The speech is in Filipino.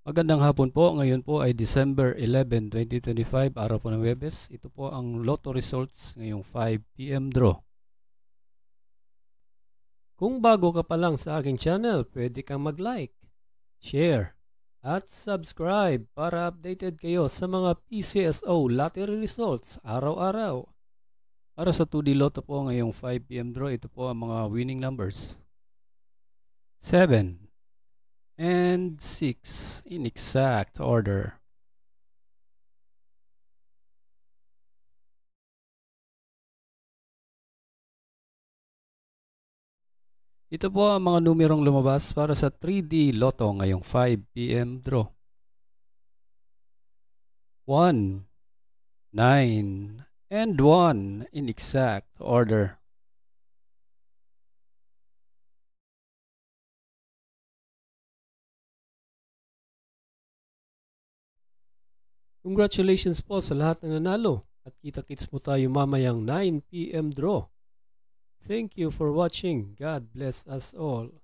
Magandang hapon po. Ngayon po ay December 11, 2025, araw po ng Huwebes. Ito po ang Lotto results ngayong 5 p.m. draw. Kung bago ka pa lang sa aking channel, pwede kang mag-like, share, at subscribe para updated kayo sa mga PCSO lottery results araw-araw. Para sa 2D Lotto po ngayong 5 p.m. draw, ito po ang mga winning numbers. 7 and 6 in exact order. Ito po ang mga numerong lumabas para sa 3D Lotto ngayong 5 p.m. draw. 1, 9, and 1 in exact order. Congratulations po sa lahat ng nanalo at kita-kits mo tayo mamayang 9 p.m. draw. Thank you for watching. God bless us all.